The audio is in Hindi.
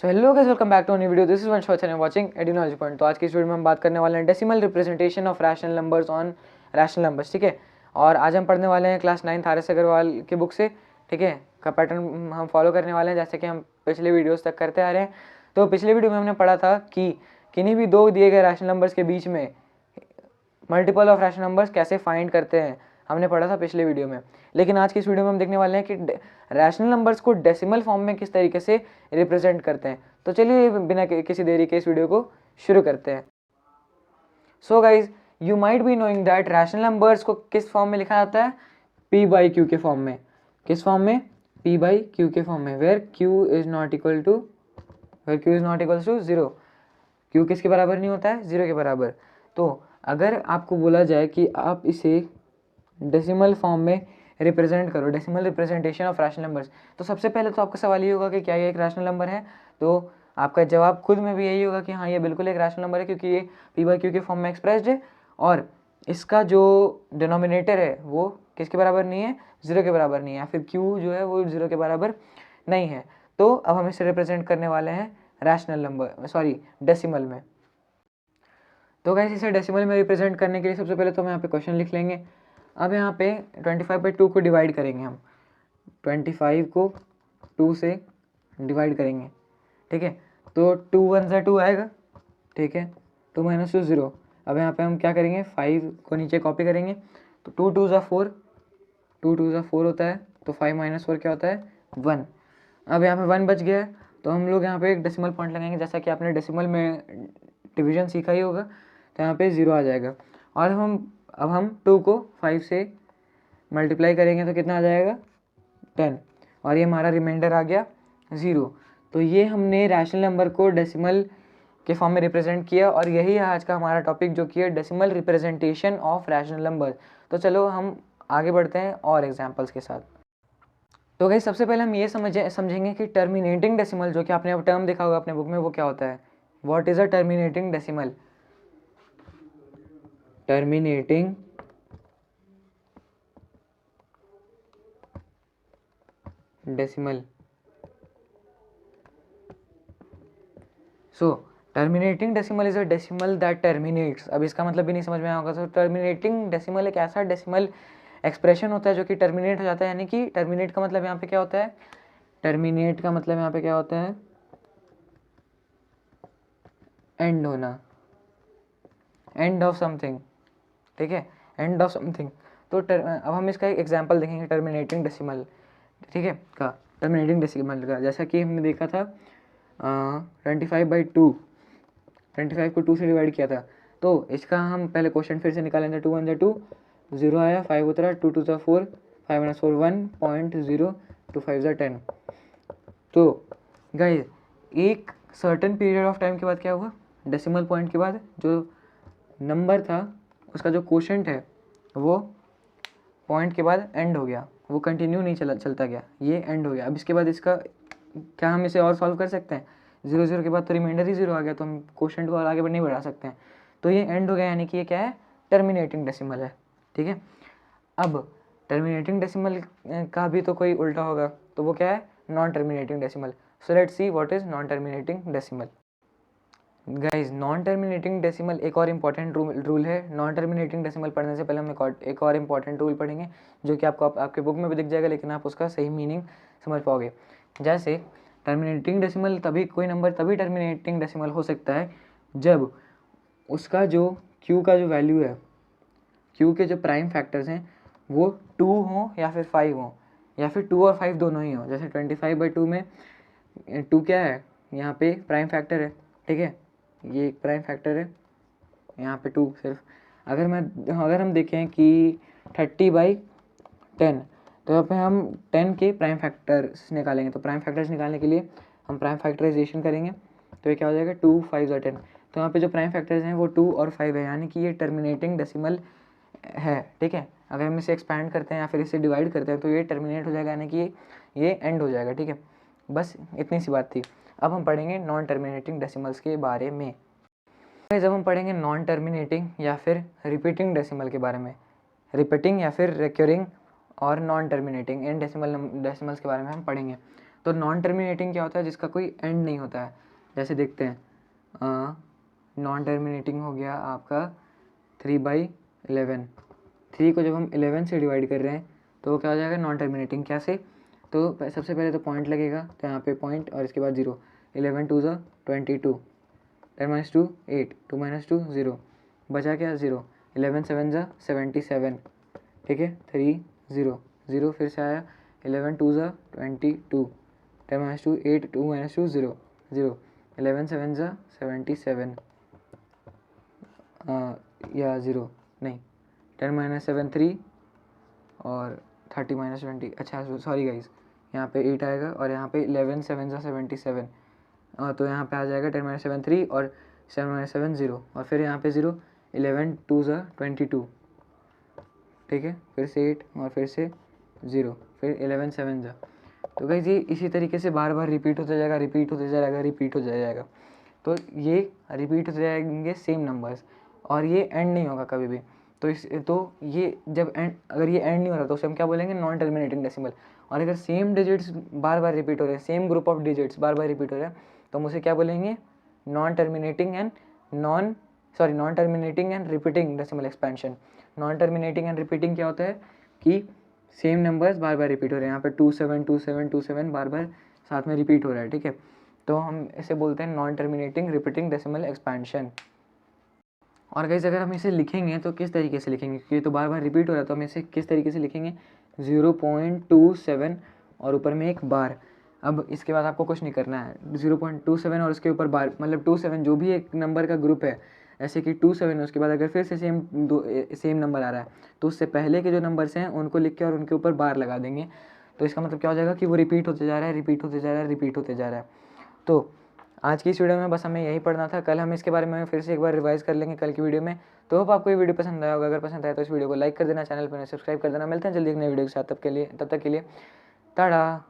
So hello guys, welcome back to new video. This is Vansh and watching एडिनोलॉजी पॉइंट। तो आज की इस वीडियो में हम बात करने वाले हैं decimal representation of rational numbers on rational numbers. ठीक है, और आज हम पढ़ने वाले हैं क्लास 9 आर एस अग्रवाल की बुक से। ठीक है, का पैटर्न हम फॉलो करने वाले हैं जैसे कि हम पिछले वीडियोस तक करते आ रहे हैं। तो पिछले वीडियो में हमने पढ़ा था कि किन्हीं भी दो दिए गए रैशनल नंबर्स के बीच में मल्टीपल ऑफ रैशनल नंबर्स कैसे फाइंड करते हैं, हमने पढ़ा था पिछले वीडियो में। लेकिन आज की इस वीडियो में हम देखने वाले हैं कि रैशनल नंबर्स को डेसिमल फॉर्म में किस तरीके से रिप्रेजेंट करते हैं। तो चलिए बिना किसी देरी के इस वीडियो को शुरू करते हैं। So guys, you might be knowing that rational numbers को किस फॉर्म में लिखा जाता है? p बाई क्यू के फॉर्म में। किस फॉर्म में? p बाई क्यू के फॉर्म में, where q is not equal to zero. q किसके बराबर नहीं होता है? जीरो के बराबर। तो अगर आपको बोला जाए कि आप इसे डेसिमल फॉर्म में रिप्रेजेंट करो, decimal representation of rational numbers, तो सबसे पहले तो आपका सवाल ये होगा कि क्या ये एक रैशनल नंबर है? तो आपका जवाब खुद में भी यही होगा कि हाँ, ये बिल्कुल एक रैशनल नंबर है, क्योंकि ये p बाई क्यू के फॉर्म में एक्सप्रेस्ड है और इसका जो डिनोमिनेटर है वो किसके बराबर नहीं है? जीरो के बराबर नहीं है, या फिर q जो है वो जीरो के बराबर नहीं है। तो अब हम इसे रिप्रेजेंट करने वाले हैं रैशनल नंबर, सॉरी डेसिमल में। तो गाइस, इसे डेसिमल में रिप्रेजेंट करने के लिए सबसे पहले तो हम यहाँ पे क्वेश्चन लिख लेंगे। अब यहाँ पे 25/2 को डिवाइड करेंगे हम, 25 को 2 से डिवाइड करेंगे। ठीक है, तो 2 1 ज़ा 2 आएगा। ठीक है, 2 - 2 0। अब यहाँ पे हम क्या करेंगे, 5 को नीचे कॉपी करेंगे, तो 2 2 ज़ा 4, 2 2 ज़ा 4 होता है, तो 5 - 4 क्या होता है? 1। अब यहाँ पे 1 बच गया है, तो हम लोग यहाँ पे एक डेसिमल पॉइंट लगाएंगे, जैसा कि आपने डेसिमल में डिवीजन सीखा ही होगा। तो यहाँ पे 0 आ जाएगा। और अब हम 2 को 5 से मल्टीप्लाई करेंगे तो कितना आ जाएगा? 10। और ये हमारा रिमाइंडर आ गया 0। तो ये हमने रैशनल नंबर को डेसिमल के फॉर्म में रिप्रेजेंट किया, और यही है आज का हमारा टॉपिक, जो कि है decimal representation of rational number. तो चलो हम आगे बढ़ते हैं और एग्जाम्पल्स के साथ। तो गाइस, सबसे पहले हम ये समझेंगे कि टर्मिनेटिंग डेसिमल, जो कि आपने अब टर्म देखा होगा अपने बुक में, वो क्या होता है? What is a terminating decimal? Terminating decimal. So terminating decimal is a decimal that terminates. अब इसका मतलब भी नहीं समझ में आया होगा। तो टर्मिनेटिंग डेसिमल एक ऐसा डेसिमल एक्सप्रेशन होता है जो कि टर्मिनेट हो जाता है, यानी कि टर्मिनेट का मतलब यहाँ पे क्या होता है? टर्मिनेट का मतलब यहाँ पे क्या होता है? एंड होना, एंड ऑफ समथिंग। ठीक है, एंड ऑफ समथिंग। तो अब हम इसका एक एग्जाम्पल देखेंगे टर्मिनेटिंग डेसिमल। ठीक है, का टर्मिनेटिंग डेसिमल का, जैसा कि हमने देखा था 25/2, 25 को 2 से डिवाइड किया था। तो इसका हम पहले क्वेश्चन फिर से निकालेंगे। 2 1 ज़ा 2, 0 आया, 5 उतरा, 2 2 ज़ा 4, 5 - 4 1.0, 2 5 ज़ा 10। तो गाइस, एक सर्टेन पीरियड ऑफ टाइम के बाद क्या हुआ? डेसिमल पॉइंट के बाद जो नंबर था उसका जो क्वोशंट है वो पॉइंट के बाद एंड हो गया, वो कंटिन्यू नहीं चलता गया, ये एंड हो गया। अब इसके बाद इसका क्या हम इसे और सॉल्व कर सकते हैं? 0 0 के बाद तो रिमाइंडर ही 0 आ गया, तो हम क्वोशंट को और आगे नहीं बढ़ा सकते हैं। तो ये एंड हो गया, यानी कि ये क्या है? टर्मिनेटिंग डेसिमल है। ठीक है, अब टर्मिनेटिंग डेसिमल का भी तो कोई उल्टा होगा, तो वो क्या है? Non terminating decimal. So let's see what is non terminating decimal. Guys, non terminating decimal एक और इम्पॉर्टेंट रूल है। नॉन टर्मिनेटिंग डेसिमल पढ़ने से पहले हम एक और इम्पॉर्टेंट रूल पढ़ेंगे, जो कि आपको आपके बुक में भी दिख जाएगा, लेकिन आप उसका सही मीनिंग समझ पाओगे। जैसे टर्मिनेटिंग डेसिमल तभी, कोई नंबर तभी टर्मिनेटिंग डेसिमल हो सकता है जब उसका जो q का जो वैल्यू है, q के जो प्राइम फैक्टर्स हैं वो 2 हों या फिर 5 हों, या फिर 2 और 5 दोनों ही हों। जैसे 25/2 में 2 क्या है? यहाँ पे प्राइम फैक्टर है। ठीक है, ये एक प्राइम फैक्टर है, यहाँ पे 2 सिर्फ। अगर हम देखें कि 30/10, तो यहाँ पे हम 10 के प्राइम फैक्टर्स निकालेंगे। तो प्राइम फैक्टर्स निकालने के लिए हम प्राइम फैक्टराइजेशन करेंगे, तो ये क्या हो जाएगा? 2 5 ज़ा 10। तो यहाँ पे जो प्राइम फैक्टर्स हैं वो 2 और 5 है, यानी कि ये टर्मिनेटिंग डेसिमल है। ठीक है, अगर हम इसे एक्सपैंड करते हैं या फिर इसे डिवाइड करते हैं तो ये टर्मिनेट हो जाएगा, यानी कि ये एंड हो जाएगा। ठीक है, बस इतनी सी बात थी। अब हम पढ़ेंगे नॉन टर्मिनेटिंग डेसिमल्स के बारे में। जब हम पढ़ेंगे नॉन टर्मिनेटिंग या फिर रिपीटिंग डेसिमल के बारे में, रिपीटिंग या फिर रिकरिंग और नॉन टर्मिनेटिंग इन डेसिमल्स के बारे में हम पढ़ेंगे। तो नॉन टर्मिनेटिंग क्या होता है, जिसका कोई एंड नहीं होता है। जैसे देखते हैं, नॉन टर्मिनेटिंग हो गया आपका 3/11। 3 को जब हम 11 से डिवाइड कर रहे हैं तो वो क्या हो जाएगा, नॉन टर्मिनेटिंग। कैसे, तो सबसे पहले तो पॉइंट लगेगा, तो यहाँ पे पॉइंट और इसके बाद 0। 11 2 ज़ा 22, 10 - 2 8, 2 - 2 0, बचा क्या 0। 11 7 ज़ा 77, ठीक है, 3 0 0, फिर से आया 11 2 ज़ा 22, 10 - 2 8, 2 - 2 0 0, 11 7 ज़ा 77 या 0 नहीं, 10 - 7 3 और 30 - 20, अच्छा सॉरी गाइस, यहाँ पे 8 आएगा और यहाँ पे 11 7 ज़ा 77, तो यहाँ पे आ जाएगा 10 - 7 3 और 7 - 7 0, और फिर यहाँ पे 0, 11 2 ज़ा 22, ठीक है, फिर से 8 और फिर से 0, फिर 11 7 ज़ा। तो गाइस ये इसी तरीके से बार बार रिपीट होता जाएगा, रिपीट होते जाएगा, रिपीट हो जाएगा। तो ये रिपीट होते जाएंगे सेम नंबर्स, और ये एंड नहीं होगा कभी भी। तो ये जब एंड, अगर ये एंड नहीं हो रहा तो उसे हम क्या बोलेंगे, नॉन टर्मिनेटिंग डेसिमल। और अगर सेम डिजिट्स बार बार रिपीट हो रहे हैं, same group of digits bar bar repeat हो रहे हैं, तो हम उसे क्या बोलेंगे, non terminating and repeating decimal expansion. Non terminating and repeating क्या होता है कि सेम नंबर्स बार बार रिपीट हो रहे हैं, यहाँ पे 2 7 2 7 2 7 बार बार साथ में रिपीट हो रहा है, ठीक है, तो हम इसे बोलते हैं non terminating repeating decimal expansion. और गाइस अगर हम इसे लिखेंगे तो किस तरीके से लिखेंगे, क्योंकि ये तो बार बार रिपीट हो रहा है, तो हम इसे किस तरीके से लिखेंगे, 0.27 और ऊपर में एक बार। अब इसके बाद आपको कुछ नहीं करना है, 0.27 और उसके ऊपर बार, मतलब 27 जो भी एक नंबर का ग्रुप है, ऐसे कि 27 है, उसके बाद अगर फिर से सेम नंबर आ रहा है तो उससे पहले के जो नंबर्स हैं उनको लिख के और उनके ऊपर बार लगा देंगे। तो इसका मतलब क्या हो जाएगा कि वो रिपीट होते जा रहा है, रिपीट होते जा रहा है, रिपीट होते जा रहा है। तो आज की इस वीडियो में बस हमें यही पढ़ना था। कल हम इसके बारे में फिर से एक बार रिवाइज कर लेंगे कल की वीडियो में। तो होप आपको ये वीडियो पसंद आया होगा। अगर पसंद आया तो इस वीडियो को लाइक कर देना, चैनल पर सब्सक्राइब कर देना। मिलते हैं जल्दी एक नई वीडियो के साथ, तब तक के लिए टाटा।